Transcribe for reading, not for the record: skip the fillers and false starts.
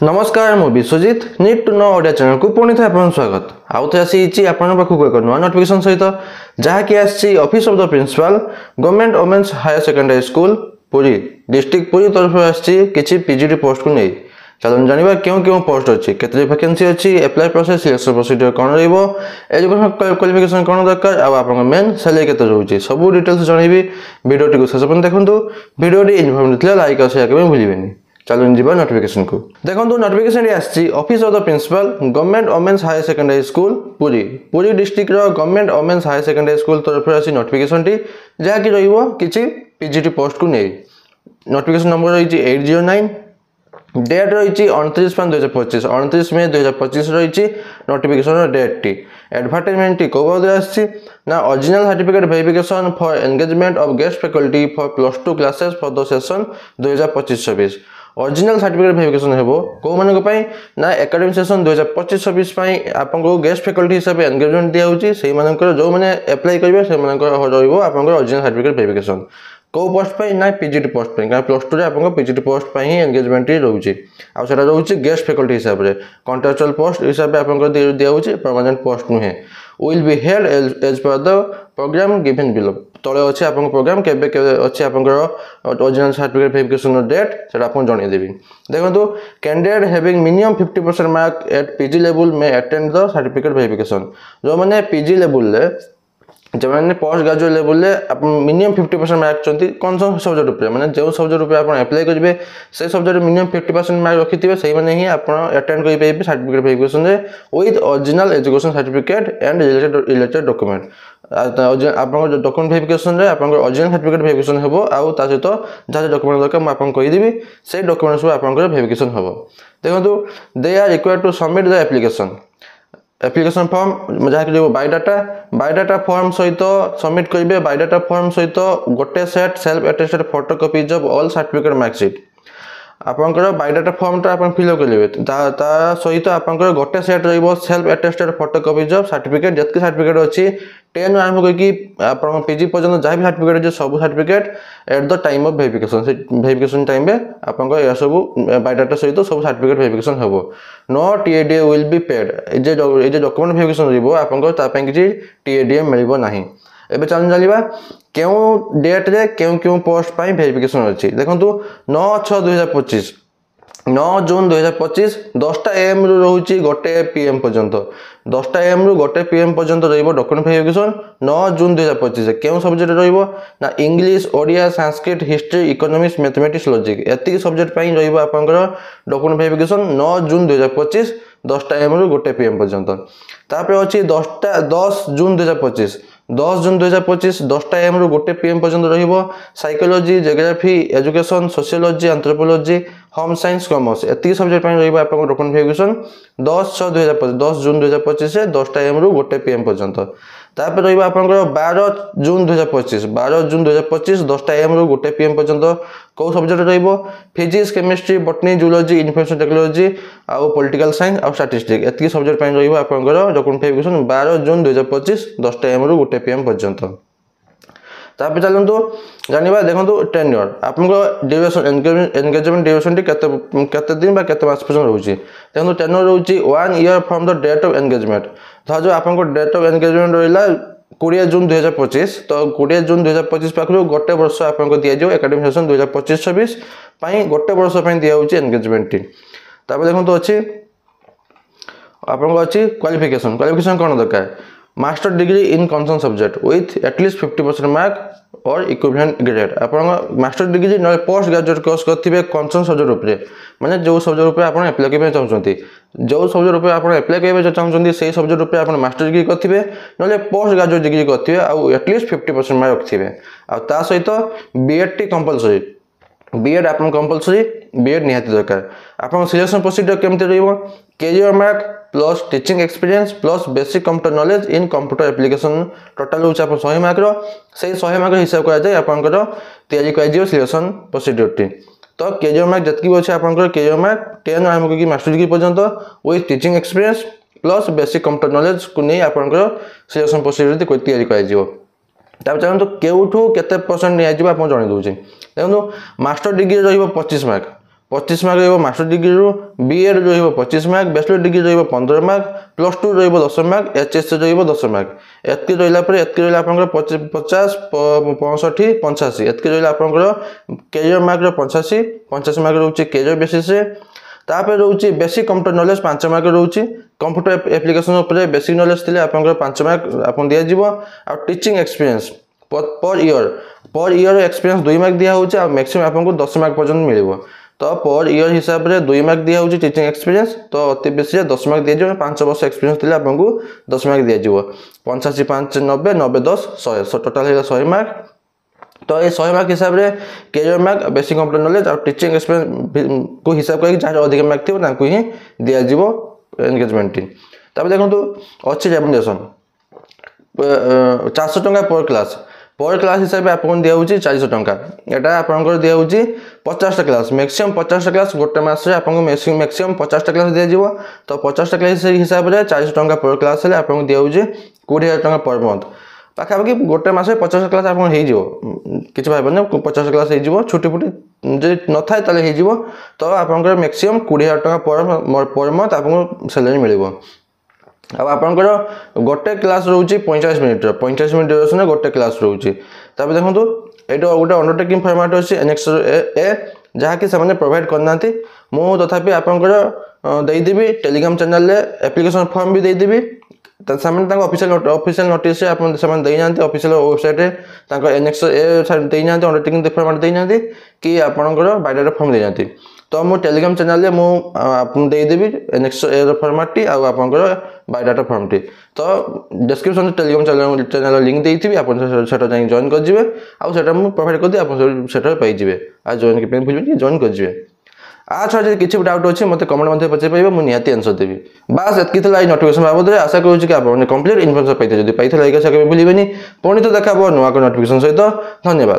नमस्कार मु Biswajit need to know Odia channel को पुणी थे आपन स्वागत आउ थे आसी आपन पाखु एक नुआ नोटिफिकेशन सहित जहाँकि आसी office of the principal government women's higher secondary school Puri district Puri तरफ आसी किछि पीजीटी पोस्ट को नहीं चलो जानिबा क्यों क्यों पोस्ट अच्छी केते वैकेंसी अच्छी अप्लाई प्रोसेस सिलेक्शन प्रोसीजर कोन रहइबो एजुकेशन क्वालिफिकेशन कोन दरकार आ आपन मेन सैलरी केते रहउची सब डिटेल्स जणैबी वीडियो टी को शेष पर्यंत देखंतु वीडियो टी इन्फॉर्मेटिव थिला लाइक और शेयर करबे भूलिबेनी चलो जीवा नोटिफिकेशन को देखो नोटिफिकेशन आसी office of the principal government women's higher secondary school Puri Puri district रो government women's higher secondary school तरफ आसी नोटिफिकेशन टी जहा कि रहइबो किछि पीजीटी पोस्ट को नै नोटिफिकेशन नंबर रही 809 डेट रही 29/2025 29 मे 2025 रही नोटिफिकेशन डेट टी एडवर्टाइजमेंट टी को आसी ना original certificate verification for engagement of guest faculty for +2 classes for the session 2025-26 original certificate verification हेबो को मानको पई ना एकेडमिक सेशन 2025-26 पई आपन को गेस्ट फैकल्टी हिसाब एंगेजमेंट दिया होची सेही मानकर जो माने अप्लाई करबे से मानकर रहइबो आपन को ओरिजिनल सर्टिफिकेट वेरिफिकेशन को पोस्ट पई ना पीजीटी पोस्ट पई का +2 रे आपन को पीजीटी पोस्ट पई ही एंगेजमेंट रहउची आ सेटा रहउची गेस्ट फैकल्टी हिसाब रे कॉन्ट्रैक्चुअल पोस्ट हिसाब रे आपन को दिया होची परमानेंट पोस्ट नुहे will be held as per the program given below तळे अछि आपन प्रोग्राम केबे केबे अछि आपन ओरिजिनल सर्टिफिकेट वेरिफिकेशन डेट सेटा आपन जणै देबी देखंतु candidate having minimum 50% mark at PG level may attend the certificate verification जो माने पीजी लेवल ले जब मैंने पोस्ट ग्रेजुएट लेवल ले मिनिमम 50% मार्क चंती कौन सा सब्जेक्ट ऊपर माने जो सब्जेक्ट ऊपर आपण अप्लाई करिवे से सब्जेक्ट मिनिमम 50% मार्क रखिथिबे सही माने ही आपण अटेंड करि पाइबे सर्टिफिकेट वेरिफिकेशन रे with original education certificate and related document आपन डॉक्यूमेंट वेरिफिकेशन रे आपन ओरिजिनल सर्टिफिकेट वेरिफिकेशन हेबो आ ता सहित जा डॉक्यूमेंट दरकार म आपन कहि देबी से डॉक्यूमेंट सब आपन वेरिफिकेशन हेबो देखंतु they are required to submit the application form जहाँ कि बायोडाटा फॉर्म सहित सबमिट करेंगे बायोडाटा फॉर्म सहित गोटे set self attested photocopies of all certificate marksheet आपनकर बायोडाटा फॉर्म टा आपन फिल करेंगे ता सहित आपनकर गोटे सेट रहइबो self attested photocopies of certificate जतके सर्टिफिकेट अछि 10 आरंभ करके आपन पीजी पर्यंत जहाँ भी सर्टिफिकेट अछि सब certificate at the time of verification time में आपनकर या सब बायोडाटा सहित सब सर्टिफिकेट वेरिफिकेशन हेबो no TA DA will be paid ए जे डॉक्यूमेंट वेरिफिकेशन रहइबो आपनकर ता पय किछि टीएडीए मिलिबो नाही एबे चल जानिबा केउ डेट रे केउ पोस्ट पय वेरिफिकेशन अछि देखंतु 9/6/2025 9 जून 2025 10टा एम रु रहउची गोटे पीएम पर्यंत 10टा एम रु गोटे पीएम पर्यंत रहइबो डॉक्यूमेंट वेरिफिकेशन 9 जून 2025 केउ सब्जेक्ट रहइबो ना English Odia Sanskrit history economics mathematics logic एति सब्जेक्ट पय रहइबो आपनकर डॉक्यूमेंट वेरिफिकेशन 9 जून 2025 10टा एम रु गोटे पीएम पर्यंत तापर अछि 10 जून 2025 10 जून 2025 10टा एम रु गोटे पीएम पर्यंत रहिबो psychology geography education sociology anthropology home science commerce एति सब्जेक्ट पय रहिबो आपन डॉक्यूमेंट वेरिफिकेशन 10 जून 2025 से 10टा एम रु गोटे पीएम पर्यंत तापर रहिबो आपन 12 जून 2025 10टा एम रु गोटे पीएम पर्यंत को सब्जेक्ट रहिबो physics chemistry botany zoology information technology आ पॉलिटिकल साइंस आ स्टैटिस्टिक्स एति सब्जेक्ट पय रहिबो आपन डॉक्यूमेंट वेरिफिकेशन 12 जून 2025 10टा एम रु गोटे पीएम पर्यंत तापर चलंतु जानिबा देखंतु टेन्योर आपनको ड्यूरेशन एंगेजमेंट ड्यूरेशन टी केते दिन बा केते मास पर्यंत रहउची देखंतु टेन्योर रहउची 1 year from the date of engagement था जो आपनको डेट ऑफ एंगेजमेंट रहिला 20 जून 2025 तो 20 जून 2025 पाखरु गोटे वर्ष आपनको दिया जो एकेडमिक सेशन 2025-26 पई गोटे वर्ष पई दिया होची एंगेजमेंट टी तापर देखंतु अछि आपनको अछि क्वालिफिकेशन कोन दरकार master degree in concern subject with at least 50% mark और इक्विवेलेंट ग्रेड आपन मास्टर डिग्री न पोस्ट ग्रेजुएट कोर्स करथिबे कंसर्न सब्जेक्ट ऊपर माने जो सब्जेक्ट ऊपर आपन अप्लाई करबे चाहउछंती जो सब्जेक्ट ऊपर आपन अप्लाई करबे चाहउछंती सेही सब्जेक्ट ऊपर आपन मास्टर डिग्री करथिबे नले पोस्ट ग्रेजुएट डिग्री करथिबे आ एटलीस्ट 50% मार्क रखथिबे आ ता सहित बीएड टी कंपलसरी बीएड आपन कंपलसरी बीएड निहाती दरकार आपन सिलेक्शन प्रोसीजर केमते रहइबो career mark plus teaching experience plus basic computer knowledge in computer application total होछ आपन 100 मार्क रो से 100 मार्क हिसाब करा जाय आपनकर तयारी करा जियो सिलेक्शन प्रोसीजर टी तो कैरियर मार्क जतकी होछ आपनकर कैरियर मार्क 10 आरंभ की मास्टर डिग्री पर्यंत with teaching experience plus basic computer knowledge को नै आपनकर सिलेक्शन प्रोसीजर टी तयारी करा जियो तापर चाहନ୍ତୁ केउठू केते परसेंट निया जिबा आपण जणे दउछि देखନ୍ତୁ मास्टर डिग्री रहइबो 25 मार्क 25 मार्क रहिबो मास्टर डिग्री रू बीएड रहिबो 25 मार्क बैचलर डिग्री रहिबो 15 मार्क प्लस 2 रहिबो 10 मार्क एचएससी रहिबो 10 मार्क एतकी रहिला पर एतकी रहिला आपनकर 50 65 85 एतकी रहिला आपनकर कैरियर मार्क रो 85 85 मार्क रहउची कैरियर बेसिस रे तापर रहउची बेसिक कंप्यूटर नॉलेज 5 मार्क रहउची कंप्यूटर एप्लीकेशन ऊपर बेसिक नॉलेज थिले आपनकर 5 मार्क आपन दिया जिवो आ teaching experience per year experience 2 mark दिया होउची आ मैक्सिमम आपनको 10 मार्क पर्यंत मिलिबो तो पर ईयर हिसाब रे 2 मार्क दिया होउची टीचिंग एक्सपीरियंस तो अति बेसी 10 मार्क दिया जिवो 5 वर्ष एक्सपीरियंस थिले आपनको 10 मार्क दिया जिवो 85 5 90 90 10 100 टोटल हेला 100 मार्क तो ये 100 मार्क हिसाब रे career mark basic computer knowledge और टीचिंग एक्सपीरियंस को हिसाब करके जहाँ अधिक मार्क थी तांको ही दिया जिवो एंगेजमेंट टीम तापर देखंतु अच्छी रेमुनरेशन 400 टंका पर क्लास हिसाब से आपन दिया होची 400 टंका एटा आपनकर दिया होची 50 टा क्लास मैक्सिमम 50 टा क्लास गोटे मास रे आपन मैक्सिमम 50 टा क्लास दिया जिवो तो 50 टा क्लास हिसाब रे 400 टंका पर क्लास ले आपन दिया होची 20000 टंका पर मंथ पाखा कि गोटे मास 50 क्लास आपन हे जिवो किछ भाबने 50 क्लास हे जिवो छोटी फुटी जे न थाय तले हे जिवो तो आपनकर मैक्सिमम 20000 टंका पर मंथ आपन सैलरी मिलिबो अब आपनकर गोटे क्लास रहउची 45 मिनिट ड्यूरेशन गोटे क्लास रहउची तबे देखंतु एटो गोटे अंडरटेकिंग फॉर्मेट अछि एनेक्स ए जहा कि सामने प्रोवाइड करनांती मु तथापि आपनकर देई देबी टेलीग्राम चैनल रे एप्लीकेशन फॉर्म भी देई देबी सामने ऑफिशियल नोटिस आपन सामने देई जानती ऑफिशियल वेबसाइट रे तांको एनेक्स ए देई जानती अंडरटेकिंग फॉर्मेट देई जानती कि आपनकर बायोडाटा फॉर्म देई जानती तो मु टेलीग्राम चैनल रे मु आपन देई देबी एनेक्स ए फॉर्मेट टी आ आपनकर बायोडाटा फॉर्म टी तो डिस्क्रिप्शन टेलीग्राम चैनल लिंक देइथिबी आपन सेटा जाई जॉइन कर जिवे आ सेटा मु प्रोवाइड कर दे आपन सेटा पाई जिवे आ जॉइन के पे भूलबी जॉइन कर जिवे आ छा किछि डाउट अछि मते कमेंट मध्ये पचे पाइबे मु निहाती आंसर देबी बस एतकी थला नोटिफिकेशन बाबद रे आशा करू छी कि आपन कंप्लीट इन्फॉर्मेशन पाइते जदी पाइथे लाइक से भूलिबेनी पुणी तो देखाबो नुवा को नोटिफिकेशन सहित धन्यवाद।